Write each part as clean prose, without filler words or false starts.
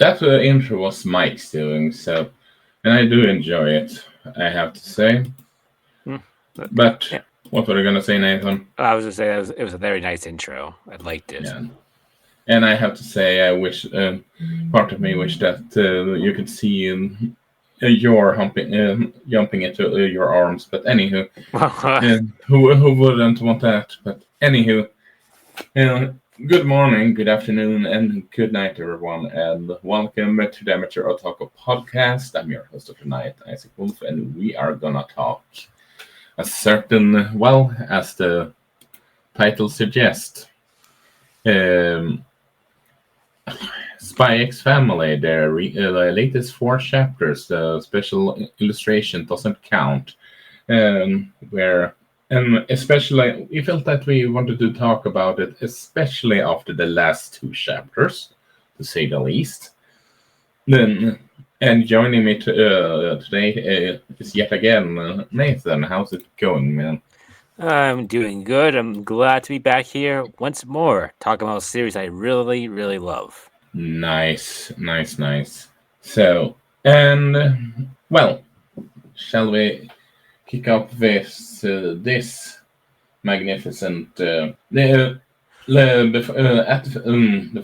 That intro was Mike's doing, so, and I do enjoy it, I have to say. Mm. But Yeah, what were you gonna say, Nathan? I was just saying it was a very nice intro. I liked it. Yeah, and I have to say, I wish part of me wish that you could see your jumping into your arms. But anywho, who wouldn't want that? But anywho, uh, good morning, good afternoon, and good night, everyone, and welcome to the Amateur Otaku podcast. I'm your host of tonight, Isaac Wolf, and we are gonna talk a certain, well, as the title suggests. Um, Spy X Family, the latest four chapters, the special illustration doesn't count. Where, and especially, we felt that we wanted to talk about it, especially after the last two chapters, to say the least. Then, and joining me today is yet again Nathan. How's it going, man? I'm doing good. I'm glad to be back here once more, talking about a series I really, really love. Nice, nice, nice. So, and well, shall we kick off this magnificent the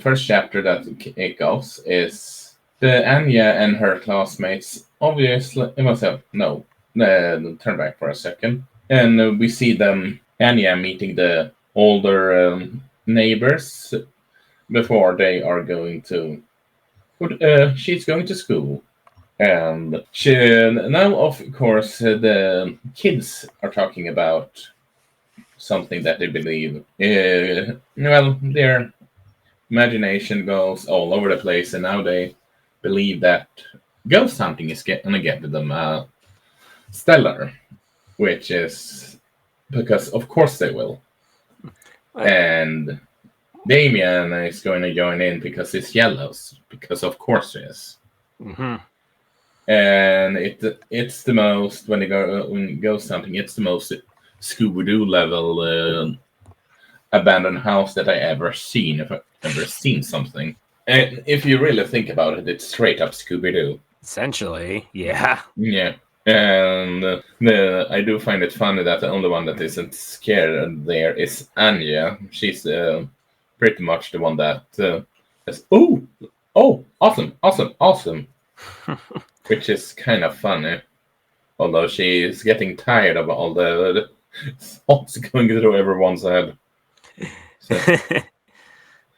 first chapter that kick offs is the Anya and her classmates. Obviously, no, turn back for a second, and we see them Anya meeting the older neighbors before they are going to. She's going to school. And now, of course, the kids are talking about something that they believe. Well, their imagination goes all over the place, and now they believe that ghost hunting is going to get them stellar, which is because, of course, they will. And Damien is going to join in because it's yellows, because, of course, he is. Mm-hmm. And it's the most when ghost hunting. It's the most Scooby Doo level abandoned house that I ever seen. If I ever seen something, and if you really think about it, it's straight up Scooby Doo. Essentially, yeah. Yeah, and I do find it funny that the only one that isn't scared there is Anya. She's pretty much the one that says, "Oh, awesome, awesome, awesome," which is kind of funny. Although she is getting tired of all the thoughts going through everyone's head. So,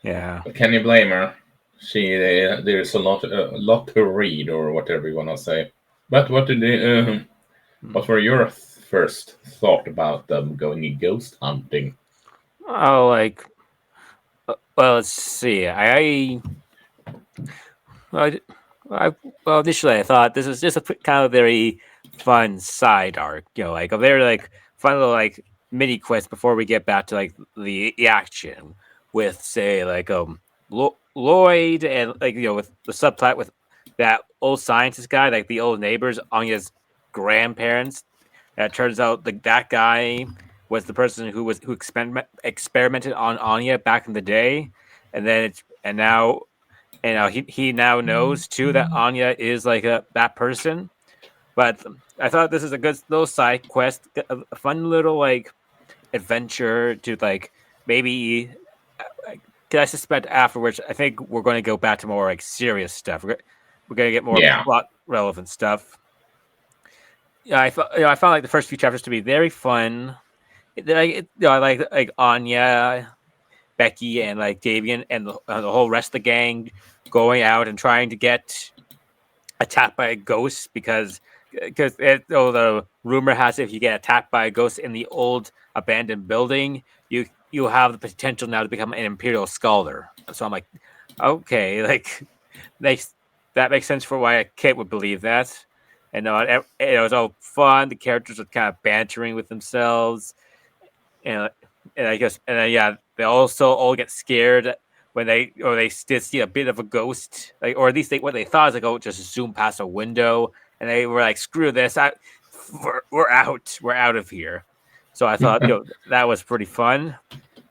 Yeah. can you blame her? She there's a lot to read or whatever you want to say. But what were your first thought about them going ghost hunting? Oh, well, let's see. Well, I, well, initially I thought this was just a kind of very fun side arc, like a very fun little mini quest before we get back to the action with say Lloyd and with the subplot with that old scientist guy, like the old neighbors, Anya's grandparents. That turns out that guy was the person who experimented on Anya back in the day, and then now he now knows too that Anya is that person. But I thought this is a good little side quest, a fun little adventure to maybe. Cause I suspect afterwards, I think we're going to go back to more serious stuff. We're going to get more Yeah, plot relevant stuff. Yeah, I found the first few chapters to be very fun. I like Anya, Becky, and Davian, and the whole rest of the gang going out and trying to get attacked by a ghost because the rumor has it if you get attacked by a ghost in the old abandoned building, you have the potential now to become an imperial scholar. So I'm like, okay, makes that makes sense for why a kid would believe that. And it was all fun. The characters were kind of bantering with themselves, and I guess yeah, they also all get scared when they did see a bit of a ghost, or at least what they thought is just zoom past a window, and they were like, "Screw this! We're out! We're out of here." So I thought that was pretty fun,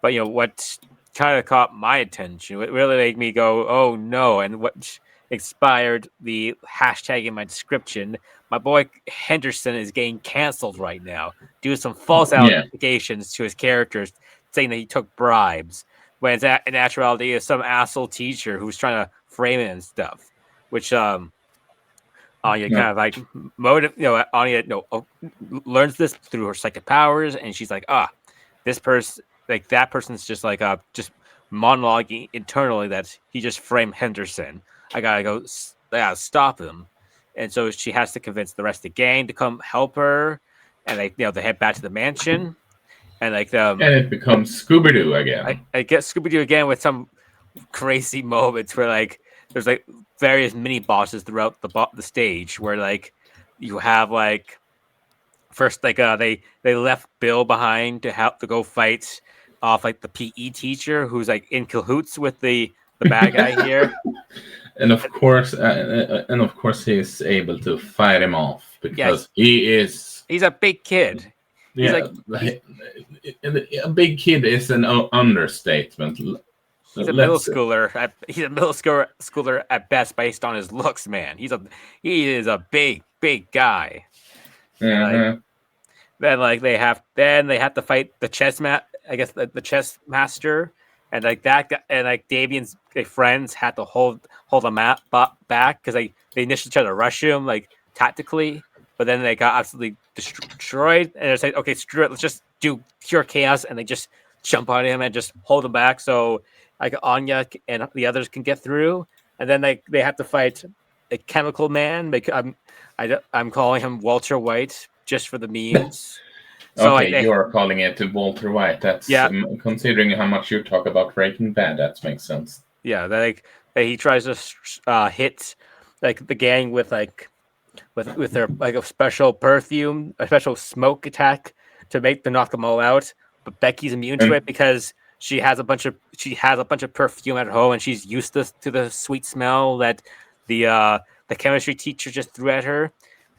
but what kind of caught my attention, it really made me go, "Oh no!" And expired the hashtag in my description. My boy Henderson is getting canceled right now due to some false Yeah. allegations to his characters saying that he took bribes, when in actuality is some asshole teacher who's trying to frame it and stuff. Which Anya No. kind of like Anya learns this through her psychic powers, and she's like, this person, like that person's just monologuing internally that he just framed Henderson. I gotta go, stop him. And so she has to convince the rest of the gang to come help her, and they head back to the mansion, and And it becomes Scooby Doo again. I get Scooby Doo again with some crazy moments where like there's like various mini bosses throughout the stage where like you have like first like they left Bill behind to help to go fight off like the PE teacher who's like in cahoots with the bad guy here. And of course, he's able to fight him off because he's a big kid. He's a big kid is an understatement. He's a middle schooler. He's a middle schooler at best, based on his looks. Man, he is a big guy. Mm-hmm. Then they have to fight the chess I guess the chess master, and like that guy, and like Davian's friends had to hold the map back because they initially tried to rush him like tactically, but then they got absolutely destroyed, and it's like, okay, screw it, let's just do pure chaos, and they just jump on him and just hold him back so like Anya and the others can get through, and then they have to fight a chemical man. I'm calling him Walter White just for the memes. So okay, you're calling it Walter White. That's considering how much you talk about Breaking Bad, that makes sense. Yeah, he tries to hit like the gang with their like a special perfume, a special smoke attack to knock them all out. But Becky's immune to it because she has a bunch of perfume at home, and she's used to the sweet smell that the chemistry teacher just threw at her.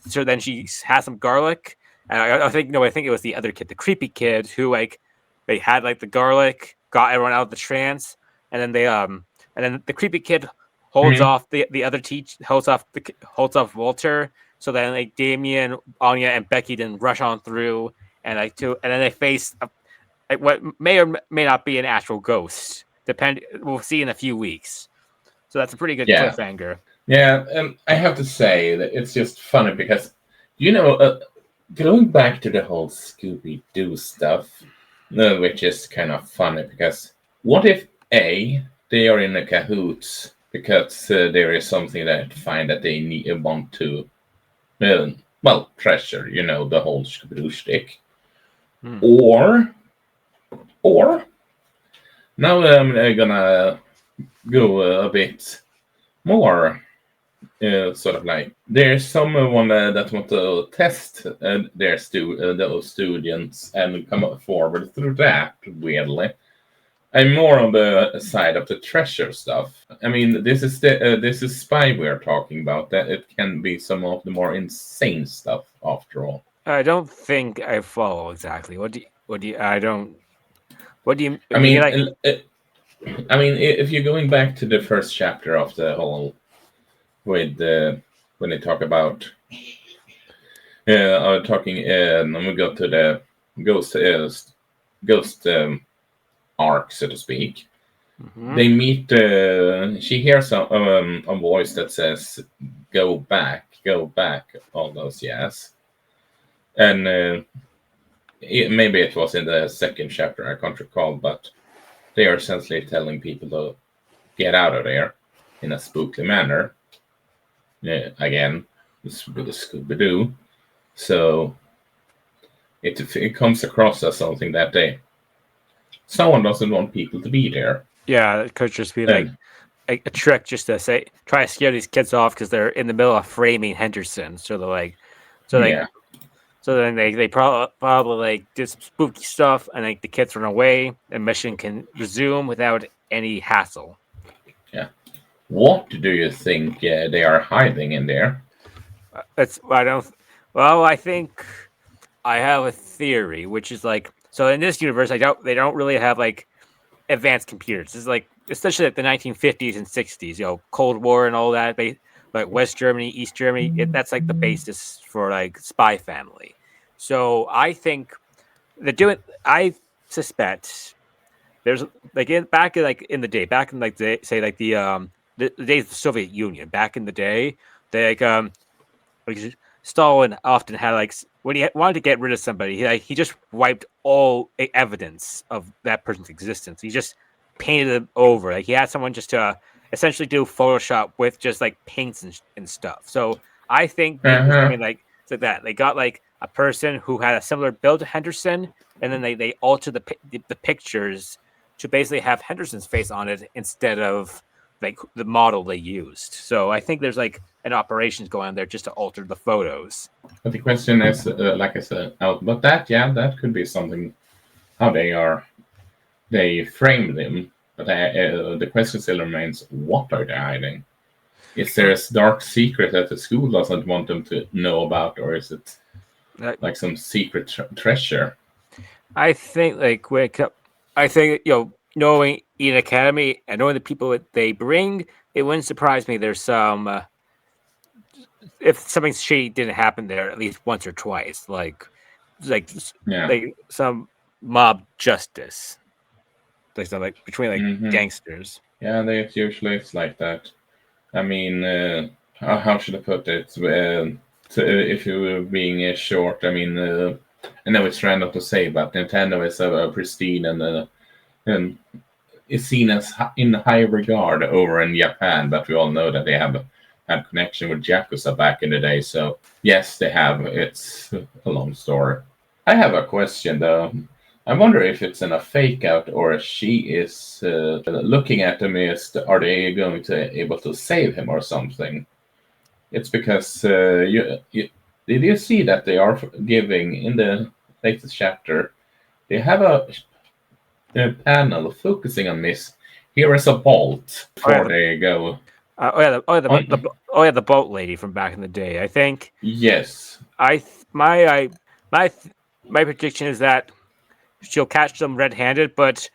So then she has some garlic. I think it was the other kid, the creepy kid, who like they had like the garlic, got everyone out of the trance, and then the creepy kid holds off the other holds off Walter. So then like Damien, Anya, and Becky then rush on through, and then they face what may or may not be an actual ghost. We'll see in a few weeks. So that's a pretty good cliffhanger. Yeah, and I have to say that it's just funny because going back to the whole Scooby Doo stuff, which is kind of funny because what if they are in a cahoots because there is something that find that they want to treasure, the whole Scooby Doo shtick, or now I'm gonna go a bit more. Sort of like there's someone that want to test those students and come forward through that. Weirdly, I'm more on the side of the treasure stuff. I mean, this is Spy we're talking about. That it can be some of the more insane stuff after all. I don't think I follow exactly. What do you? I mean, if you're going back to the first chapter of the whole. With when they talk about I'm gonna go to the ghost arc, so to speak. Mm-hmm. They meet. She hears a voice that says, "Go back, all those yes." And maybe it was in the second chapter. I can't recall, but they are essentially telling people to get out of there in a spooky manner. Again, with the Scooby Doo, so it comes across as something that someone doesn't want people to be there. Yeah, it could just be like a trick, just to try to scare these kids off because they're in the middle of framing Henderson. So then they probably like did some spooky stuff, and like the kids run away, and mission can resume without any hassle. Yeah. What do you think they are hiding in there? I think I have a theory, which is like, so in this universe, they don't really have like advanced computers. This is like especially like the 1950s and 60s, Cold War and all that. Like West Germany, East Germany, that's like the basis for like Spy Family. So I think they're doing. I suspect there's like back in the day, back in like say like the days of the Soviet Union, back in the day, they like Stalin often had like when he wanted to get rid of somebody, he just wiped all evidence of that person's existence. He just painted them over. Like he had someone just to essentially do Photoshop with just like paints and stuff. So I think they do Uh-huh. something like that. They got like a person who had a similar build to Henderson, and then they altered the pictures to basically have Henderson's face on it instead of like the model they used. So I think there's like an operations going on there just to alter the photos. But the question is, like I said, but that could be something how they framed him. But the question still remains: what are they hiding? Is there a dark secret that the school doesn't want them to know about, or is it like some secret treasure? I think like I think knowing Eden Academy and knowing the people that they bring, it wouldn't surprise me. There's some if something shady didn't happen there at least once or twice, like Yeah. like some mob justice, like some like between like Hmm. gangsters. Yeah, it's like that. I mean, how should I put it? If you were being short, I mean, I know it's random to say, but Nintendo is a pristine and is seen as in high regard over in Japan, but we all know that they have had connection with Yakuza back in the day. So yes, they have. It's a long story. I have a question though. I wonder if it's in a fake out or if she is looking at them. Are they going to able to save him or something? It's because did you see that they are giving in the latest chapter? They have a panel focusing on this. Here is a bolt Oh yeah, before they go the on. the boat lady from back in the day. I think Yes. I th- my th- my prediction is that she'll catch them red-handed, but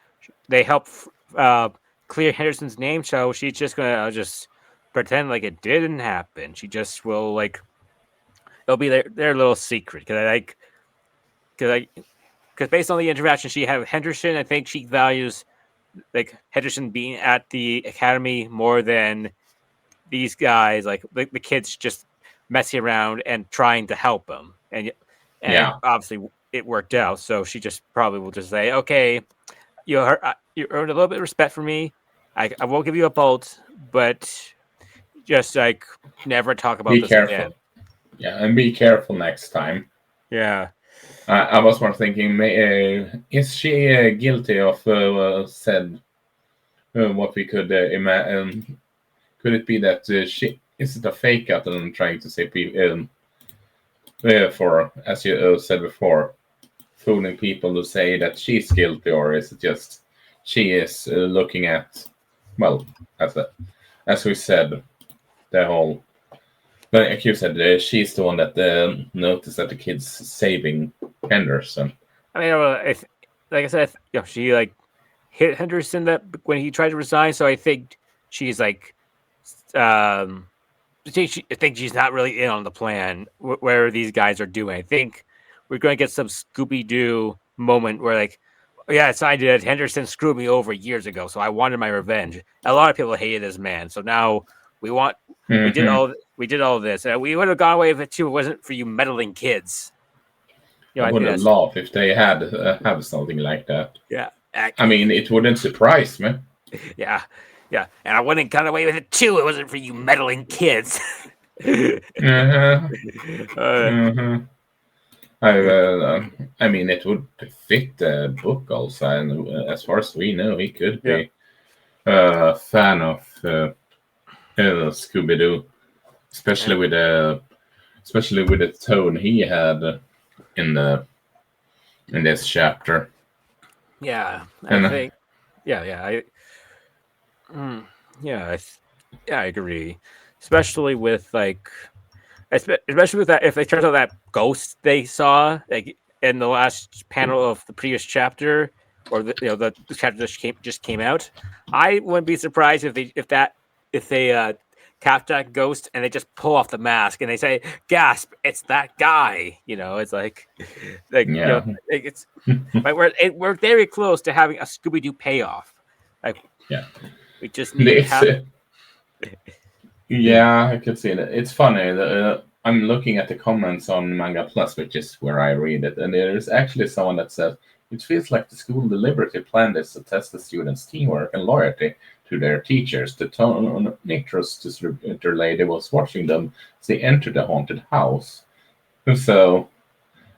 they help uh, clear Henderson's name, so she's just gonna just pretend like it didn't happen. She just will like it'll be their little secret because because based on the interaction she had with Henderson, I think she values like Henderson being at the academy more than these guys, like the kids just messing around and trying to help him, and Yeah. obviously it worked out. So she just probably will just say, "Okay, you earned a little bit of respect from me. I won't give you a bolt, but just like never talk about Be this again." careful. Yeah, and be careful next time. Yeah, I was more thinking, is she guilty of said what we could imagine? Could it be that she is it a fake out and trying to say for, as you said before, fooling people to say that she's guilty, or is it just she is looking at, well, as we said, the whole. Like you said, she's the one that noticed that the kid's saving Henderson. I mean, if like I said, she like hit Henderson that when he tried to resign. So I think she's like, I think she's not really in on the plan where these guys are doing. I think we're going to get some Scooby Doo moment where like, oh, yeah, it's I did. Henderson screwed me over years ago, so I wanted my revenge. A lot of people hated this man, so now we want Mm-hmm. we did all this. We would have gone away with it too. If it wasn't for you meddling kids. I I think wouldn't that's laugh if they had have something like that. yeah, I mean, it wouldn't surprise me. yeah, yeah. And I wouldn't have gone away with it too. It wasn't for you meddling kids. Uh-huh. uh, Uh-huh. I mean, it would fit the book also, and as far as we know, he could yeah. be a fan of Scooby Doo, especially with the tone he had in the in this chapter. Yeah, I And think. Yeah, yeah, mm, yeah, yeah, I agree. Especially with like, especially with that, if it turns out that ghost they saw like in the last panel of the previous chapter or the chapter just came out, I wouldn't be surprised if they catch that ghost and they just pull off the mask and they say, "Gasp! It's that guy." It's like Yeah. it's like we're very close to having a Scooby Doo payoff. Like Yeah. we just need to It's have. yeah, I could see that. It's funny. I'm looking at the comments on Manga Plus, which is where I read it, and there's actually someone that says it feels like the school deliberately planned this to test the students' teamwork and loyalty to their teachers. The Nitrous distributor lady was watching them as they entered the haunted house. So,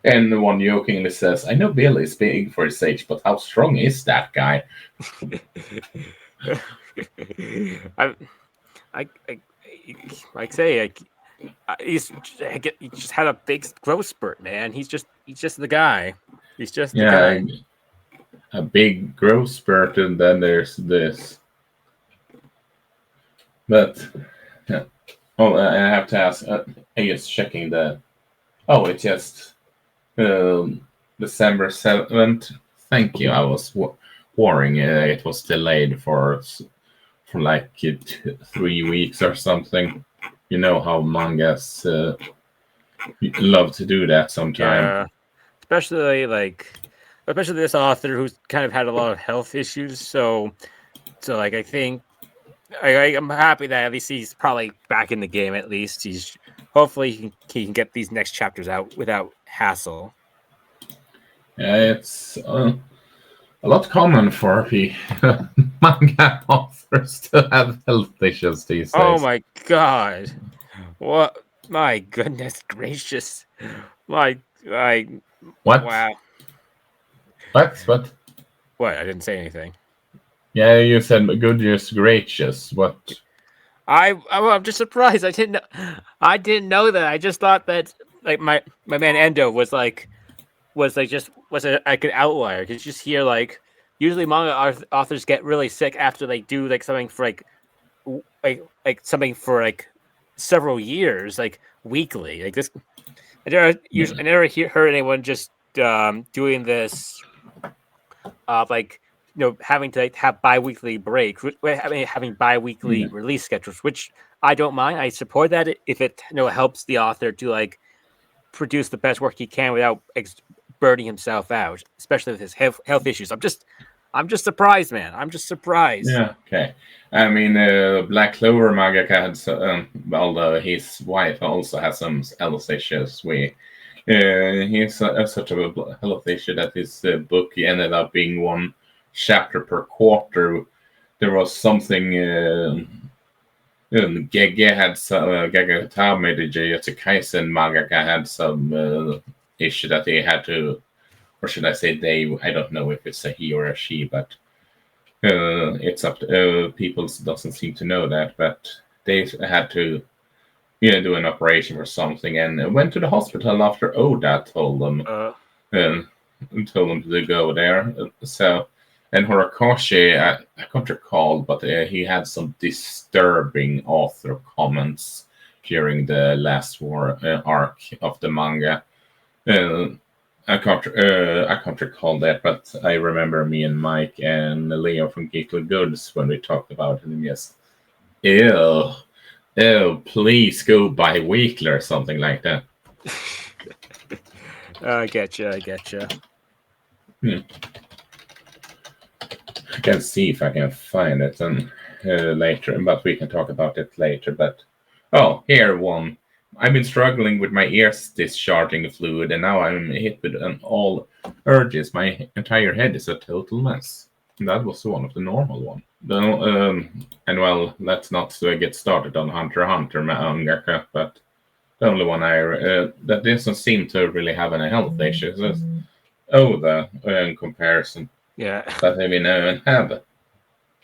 and one jokingly says, "I know Billy's big for his age, but how strong is that guy?" I, I like say he just had a big growth spurt, man. He's just the guy. He's just the Yeah, guy. a big growth spurt, and then there's this. But yeah. Oh, I have to ask. I just checking the. Oh, it's just December 7th. Thank you. I was worrying it was delayed for like 3 weeks or something. You know how mangas love to do that sometime. Yeah, especially this author who's kind of had a lot of health issues. So like I think I'm happy that at least he's probably back in the game. At least hopefully he can get these next chapters out without hassle. Yeah, it's a lot common for the manga authors to have health issues these days. Oh my god! What? My goodness gracious! My What? wow! What? What? I didn't say anything. Yeah, you said goodness gracious. What? I'm just surprised. I didn't know that. I just thought that like my man Endo was like an outlier because just hear like usually manga authors get really sick after they do like something for like something for like several years, like weekly. Like this, I never heard anyone just doing this, like having to like, have bi-weekly breaks, having bi-weekly release schedules, which I don't mind. I support that if it helps the author to like produce the best work he can without burning himself out, especially with his health issues. I'm just surprised, man. I'm just surprised. Yeah, okay. I mean, Black Clover mangaka had, although his wife also has some health issues. He's such a health issue that his book ended up being one chapter per quarter. There was something. Gege had Gege Tame, the Jujutsu Kaisen mangaka, had some issue that they had to, or should I say they? I don't know if it's a he or a she, but it's up to people doesn't seem to know that, but they had to do an operation or something and went to the hospital after Oda told them to go there. So, and Horikoshi, I can't recall, but he had some disturbing author comments during the last war arc of the manga. I can't recall that, but I remember me and Mike and Leo from Geekly Goods when we talked about it. And yes, ew, please go bi-weekly or something like that. I getcha. I can see if I can find it later, but we can talk about it later. But here one. I've been struggling with my ears discharging fluid, and now I'm hit with all urges. My entire head is a total mess. And that was one of the normal one. And well, let's not get started on Hunter x Hunter manga, but the only one that doesn't seem to really have any health issues is Oda in comparison. Yeah. But I mean, have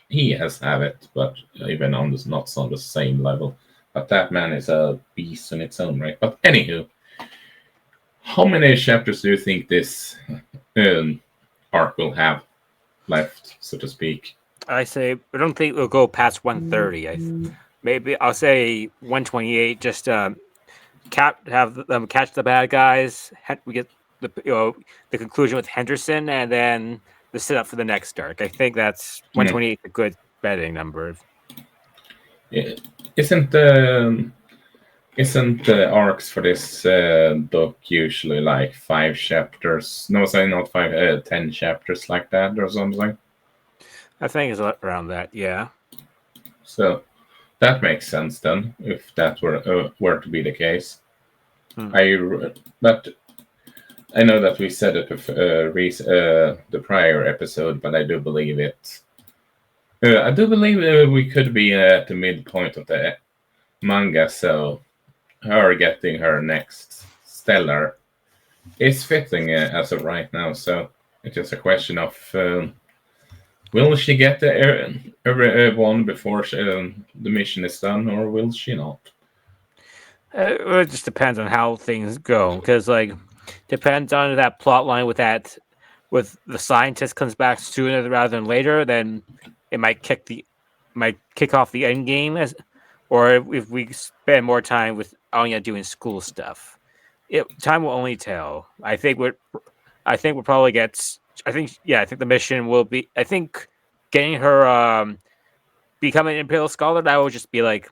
he has had it, but even on this, not on the same level. But that man is a beast in its own right. But anywho, how many chapters do you think this arc will have left, so to speak? I don't think we'll go past 130. Maybe I'll say 128. Just have them catch the bad guys. We get the conclusion with Henderson, and then the setup for the next arc. I think that's 128 a good betting number. Isn't the arcs for this book usually like 5 chapters? No, sorry, not 5, 10 chapters like that or something. I think it's around that, yeah. So that makes sense then, if that were to be the case. But I know that we said it the prior episode, but I do believe it. I do believe we could be at the midpoint of the manga, so her getting her next stellar is fitting as of right now. So it's just a question of will she get every one before the mission is done, or will she not? It just depends on how things go, because like depends on that plot line with the scientist comes back sooner rather than later, then it might kick off the end game, or if we spend more time with Anya doing school stuff. Time will only tell. I think we'll probably get. I think the mission will be. I think getting her becoming an Imperial Scholar, that will just be like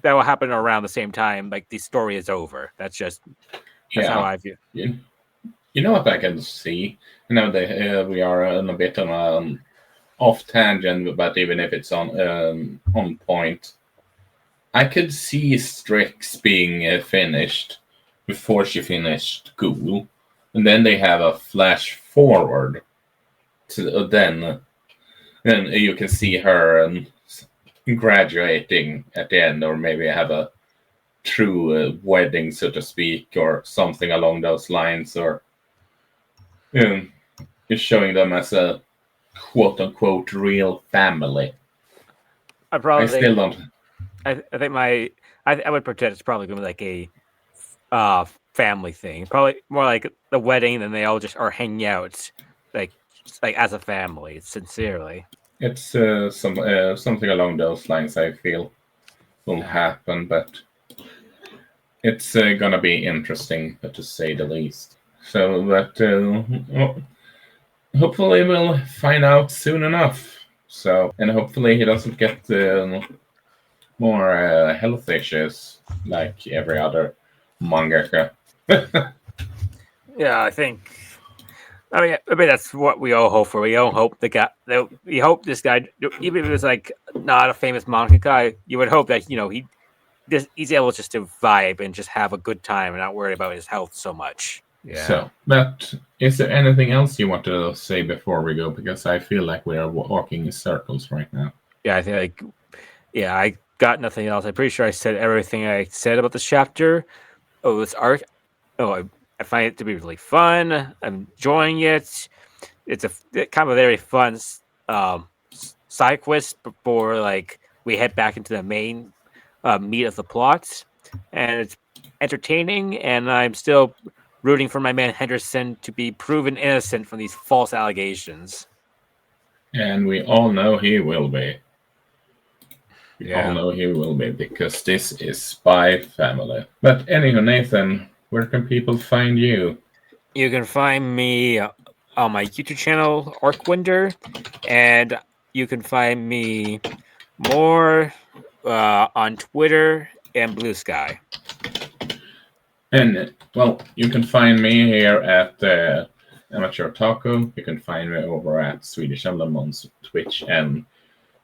that will happen around the same time. Like the story is over. That's how I view. You know what I can see. You know that we are on a bit on off tangent, but even if it's on point, I could see Strix being finished before she finished school, and then they have a flash forward to then you can see her graduating at the end, or maybe have a true wedding, so to speak, or something along those lines, or just showing them as a quote-unquote real family. I still don't. I think I would pretend it's probably going to be like a family thing. Probably more like the wedding, then they all just are hanging out, like as a family, sincerely. It's something along those lines. I feel will happen, but it's gonna be interesting, to say the least. So that hopefully we'll find out soon enough. So, and hopefully he doesn't get more health issues like every other mangaka. Yeah, I mean, that's what we all hope for. We all hope we hope this guy, even if it was like not a famous manga guy, you would hope that he's able just to vibe and just have a good time and not worry about his health so much. Yeah. So, but is there anything else you want to say before we go? Because I feel like we are walking in circles right now. Yeah, I think I got nothing else. I'm pretty sure I said everything I said about this chapter. Oh, this arc. Oh, I find it to be really fun. I'm enjoying it. It's kind of a very fun side quest before like we head back into the main meat of the plot, and it's entertaining. And I'm still rooting for my man Henderson to be proven innocent from these false allegations. And we all know he will be. We all know he will be, because this is Spy Family. But anyway, Nathan, where can people find you? You can find me on my YouTube channel, Arcwinder, and you can find me more on Twitter and Blue Sky. And, well, you can find me here at Amateur Otaku. You can find me over at Swedish Emblem on Twitch and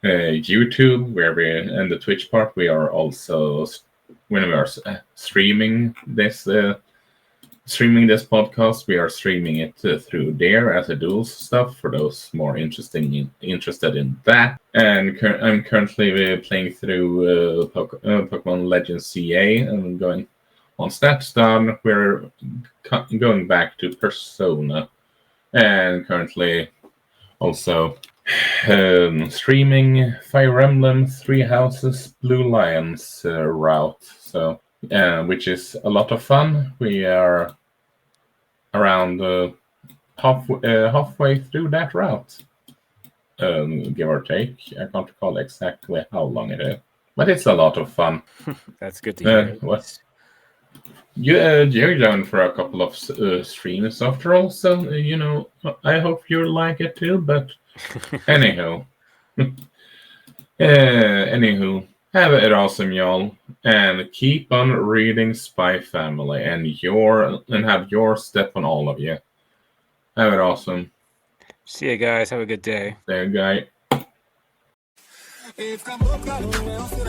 YouTube, where in the Twitch part, we are also, when we are streaming this podcast, we are streaming it through there as a dual stuff for those more interested in that. And I'm currently playing through Pokemon Legends CA, and going once that's done, we're going back to Persona, and currently also streaming Fire Emblem Three Houses Blue Lions route, so which is a lot of fun. We are around halfway through that route, give or take. I can't recall exactly how long it is, but it's a lot of fun. That's good to hear. You're down for a couple of streams after all, so I hope you like it too. But anyhow, anywho, have it awesome, y'all, and keep on reading Spy Family, and have your step on all of you. Have it awesome. See you guys. Have a good day. There, guy. Fica boca no meu, se